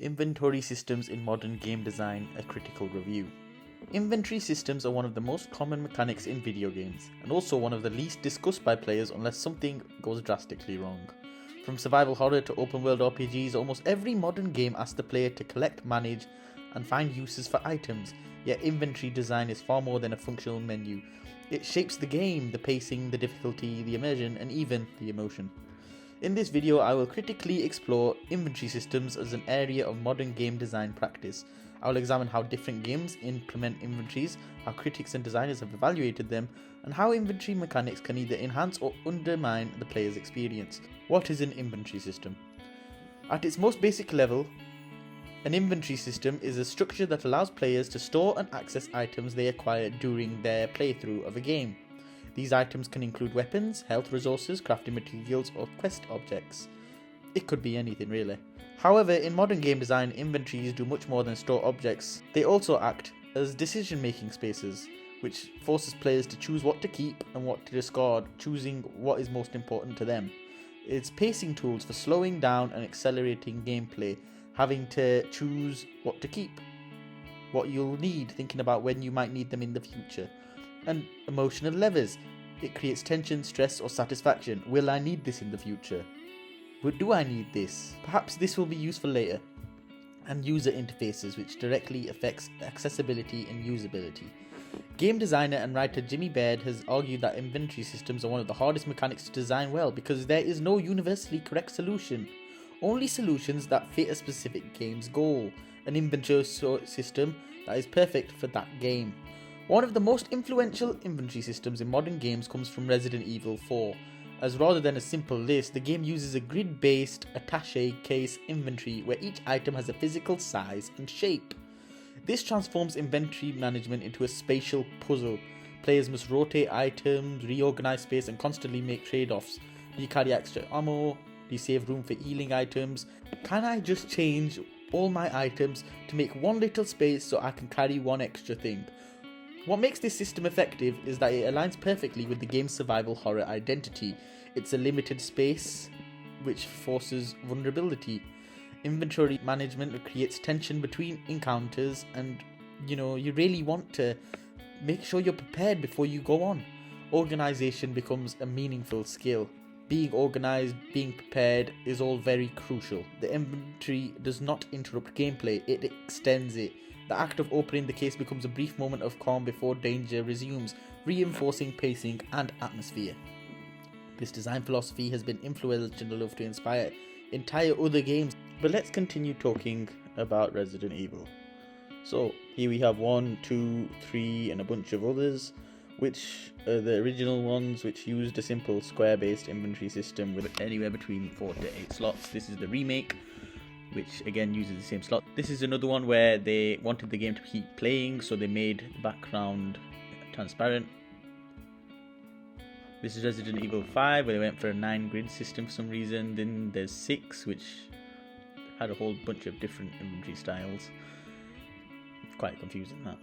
Inventory systems in modern game design, a critical review. Inventory systems are one of the most common mechanics in video games, and also one of the least discussed by players unless something goes drastically wrong. From survival horror to open world RPGs, almost every modern game asks the player to collect, manage, and find uses for items, yet inventory design is far more than a functional menu. It shapes the game, the pacing, the difficulty, the immersion, and even the emotion. In this video, I will critically explore inventory systems as an area of modern game design practice. I will examine how different games implement inventories, how critics and designers have evaluated them, and how inventory mechanics can either enhance or undermine the player's experience. What is an inventory system? At its most basic level, an inventory system is a structure that allows players to store and access items they acquire during their playthrough of a game. These items can include weapons, health resources, crafting materials, or quest objects. It could be anything really. However, in modern game design, inventories do much more than store objects. They also act as decision-making spaces, which forces players to choose what to keep and what to discard, choosing what is most important to them. It's pacing tools for slowing down and accelerating gameplay, having to choose what to keep, what you'll need, thinking about when you might need them in the future. And emotional levers. It creates tension, stress, or satisfaction. Will I need this in the future? Do I need this? Perhaps this will be useful later. And user interfaces, which directly affects accessibility and usability. Game designer and writer Jimmy Baird has argued that inventory systems are one of the hardest mechanics to design well because there is no universally correct solution. Only solutions that fit a specific game's goal. An inventory system that is perfect for that game. One of the most influential inventory systems in modern games comes from Resident Evil 4, as rather than a simple list, the game uses a grid-based attaché case inventory where each item has a physical size and shape. This transforms inventory management into a spatial puzzle. Players must rotate items, reorganize space, and constantly make trade-offs. Do you carry extra ammo? Do you save room for healing items? Can I just change all my items to make one little space so I can carry one extra thing? What makes this system effective is that it aligns perfectly with the game's survival horror identity. It's a limited space, which forces vulnerability. Inventory management creates tension between encounters, and you really want to make sure you're prepared before you go on. Organization becomes a meaningful skill. Being organized, being prepared is all very crucial. The inventory does not interrupt gameplay, it extends it. The act of opening the case becomes a brief moment of calm before danger resumes, reinforcing pacing and atmosphere. This design philosophy has been influential enough to inspire entire other games. But let's continue talking about Resident Evil. So here we have 1, 2, 3 and a bunch of others, which are the original ones, which used a simple square-based inventory system with anywhere between 4 to 8 slots. This is the remake, which again uses the same slot. This is another one where they wanted the game to keep playing, so they made the background transparent. This is Resident Evil 5, where they went for a 9 grid system for some reason. Then there's 6, which had a whole bunch of different inventory styles. It's quite confusing, that.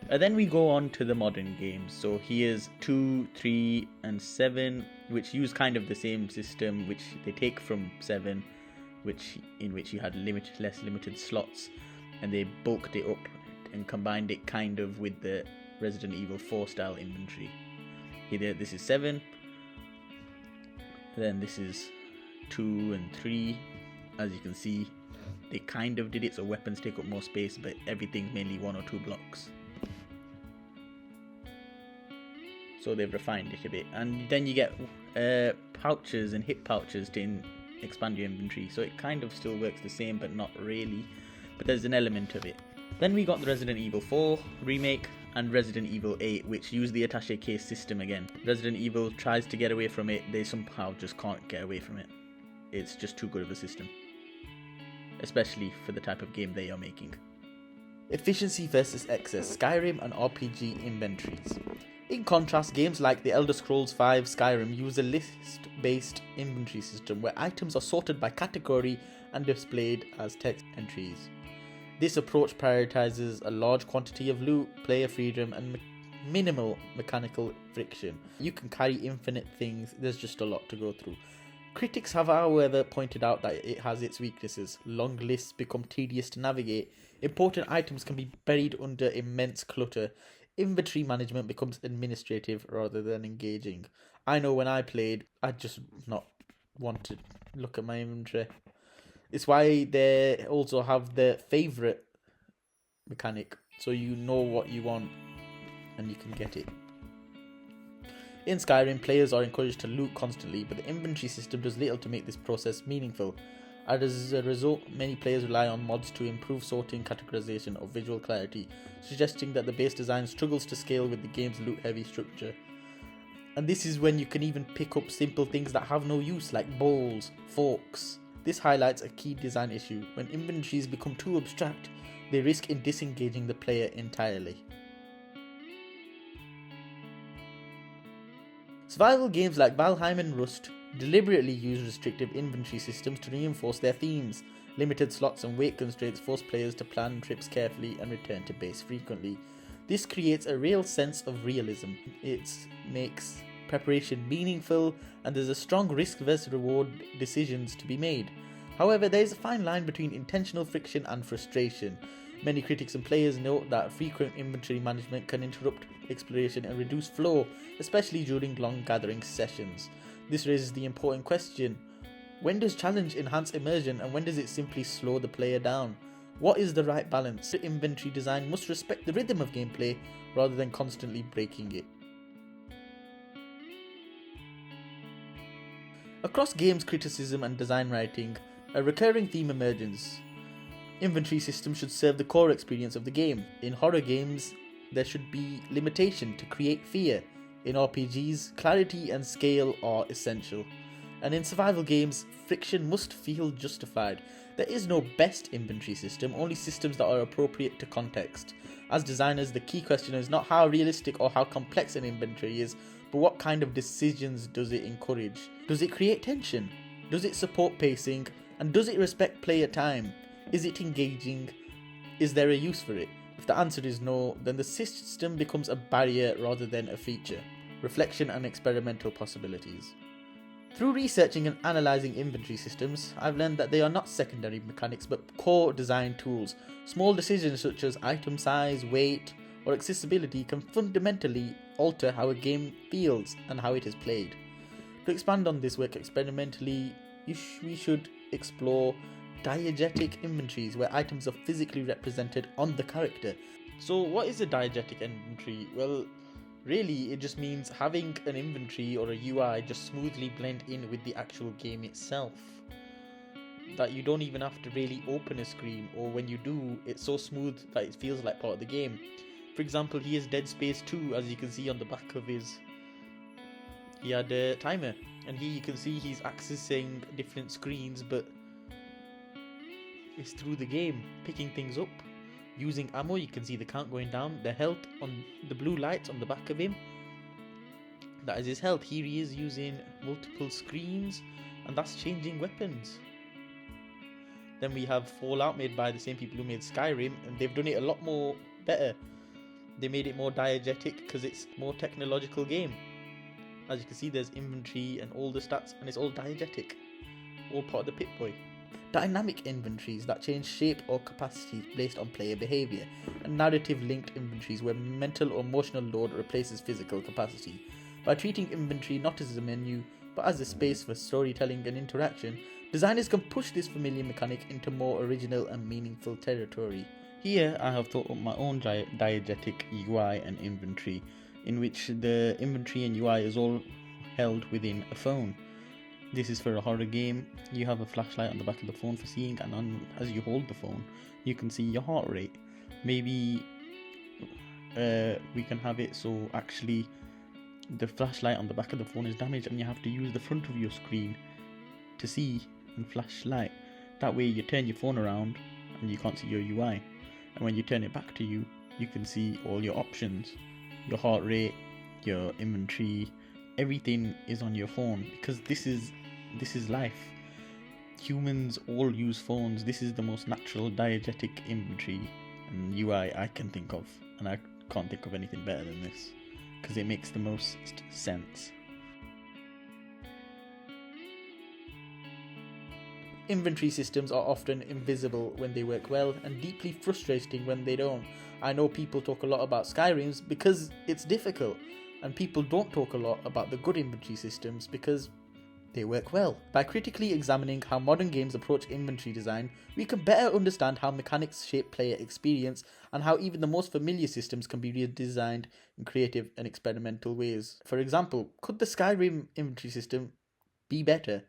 And then we go on to the modern games. So here's 2, 3 and 7, which use kind of the same system, which they take from 7, in which you had less limited slots, and they bulked it up and combined it kind of with the Resident Evil 4 style inventory. Here, this is 7, then this is 2 and 3. As you can see, they kind of did it so weapons take up more space, but everything's mainly 1 or 2 blocks. So they've refined it a bit, and then you get pouches and hip pouches to expand your inventory, so it kind of still works the same but not really, but there's an element of it. Then we got the Resident Evil 4 remake and Resident Evil 8, which use the attaché case system again. Resident Evil tries to get away from it, they somehow just can't get away from it. It's just too good of a system, especially for the type of game they are making. Efficiency versus excess, Skyrim and RPG inventories. In contrast, games like The Elder Scrolls V Skyrim use a list-based inventory system where items are sorted by category and displayed as text entries. This approach prioritizes a large quantity of loot, player freedom, and minimal mechanical friction. You can carry infinite things, there's just a lot to go through. Critics have however pointed out that it has its weaknesses. Long lists become tedious to navigate, important items can be buried under immense clutter, inventory management becomes administrative rather than engaging. I know when I played, I just not want to look at my inventory. It's why they also have the favourite mechanic, so you know what you want and you can get it. In Skyrim, players are encouraged to loot constantly, but the inventory system does little to make this process meaningful. As a result, many players rely on mods to improve sorting, categorization, or visual clarity, suggesting that the base design struggles to scale with the game's loot-heavy structure. And this is when you can even pick up simple things that have no use, like bowls, forks. This highlights a key design issue. When inventories become too abstract, they risk in disengaging the player entirely. Survival games like Valheim and Rust deliberately use restrictive inventory systems to reinforce their themes. Limited slots and weight constraints force players to plan trips carefully and return to base frequently. This creates a real sense of realism. It makes preparation meaningful, and there's a strong risk versus reward decisions to be made. However, there is a fine line between intentional friction and frustration. Many critics and players note that frequent inventory management can interrupt exploration and reduce flow, especially during long gathering sessions. This raises the important question: when does challenge enhance immersion and when does it simply slow the player down? What is the right balance? The inventory design must respect the rhythm of gameplay rather than constantly breaking it. Across games criticism and design writing, a recurring theme emerges. Inventory systems should serve the core experience of the game. In horror games, there should be limitation to create fear. In RPGs, clarity and scale are essential. And in survival games, friction must feel justified. There is no best inventory system, only systems that are appropriate to context. As designers, the key question is not how realistic or how complex an inventory is, but what kind of decisions does it encourage? Does it create tension? Does it support pacing? And does it respect player time? Is it engaging? Is there a use for it? If the answer is no, then the system becomes a barrier rather than a feature. Reflection and experimental possibilities. Through researching and analysing inventory systems, I've learned that they are not secondary mechanics but core design tools. Small decisions such as item size, weight, or accessibility can fundamentally alter how a game feels and how it is played. To expand on this work experimentally, we should explore diegetic inventories where items are physically represented on the character. So what is a diegetic inventory? Well, really it just means having an inventory or a UI just smoothly blend in with the actual game itself. That you don't even have to really open a screen, or when you do, it's so smooth that it feels like part of the game. For example, here's Dead Space 2, as you can see on the back of he had a timer, and here you can see he's accessing different screens, but it's through the game, picking things up, using ammo. You can see the count going down, the health on the blue lights on the back of him, that is his health. Here he is using multiple screens, and that's changing weapons. Then we have Fallout, made by the same people who made Skyrim, and they've done it a lot more better. They made it more diegetic because it's a more technological game. As you can see, there's inventory and all the stats, and it's all diegetic, all part of the Pip-Boy. Dynamic inventories that change shape or capacity based on player behaviour, and narrative-linked inventories where mental or emotional load replaces physical capacity. By treating inventory not as a menu, but as a space for storytelling and interaction, designers can push this familiar mechanic into more original and meaningful territory. Here I have thought up my own diegetic UI and inventory, in which the inventory and UI is all held within a phone. This is for a horror game. You have a flashlight on the back of the phone for seeing, and as you hold the phone, you can see your heart rate. Maybe we can have it so actually the flashlight on the back of the phone is damaged and you have to use the front of your screen to see and flash light. That way you turn your phone around and you can't see your UI, and when you turn it back to you, you can see all your options, your heart rate, your inventory, everything is on your phone, because this is life. Humans all use phones. This is the most natural diegetic inventory and UI I can think of, and I can't think of anything better than this because it makes the most sense. Inventory systems are often invisible when they work well and deeply frustrating when they don't. I know people talk a lot about Skyrims because it's difficult, and people don't talk a lot about the good inventory systems because they work well. By critically examining how modern games approach inventory design, we can better understand how mechanics shape player experience and how even the most familiar systems can be redesigned in creative and experimental ways. For example, could the Skyrim inventory system be better?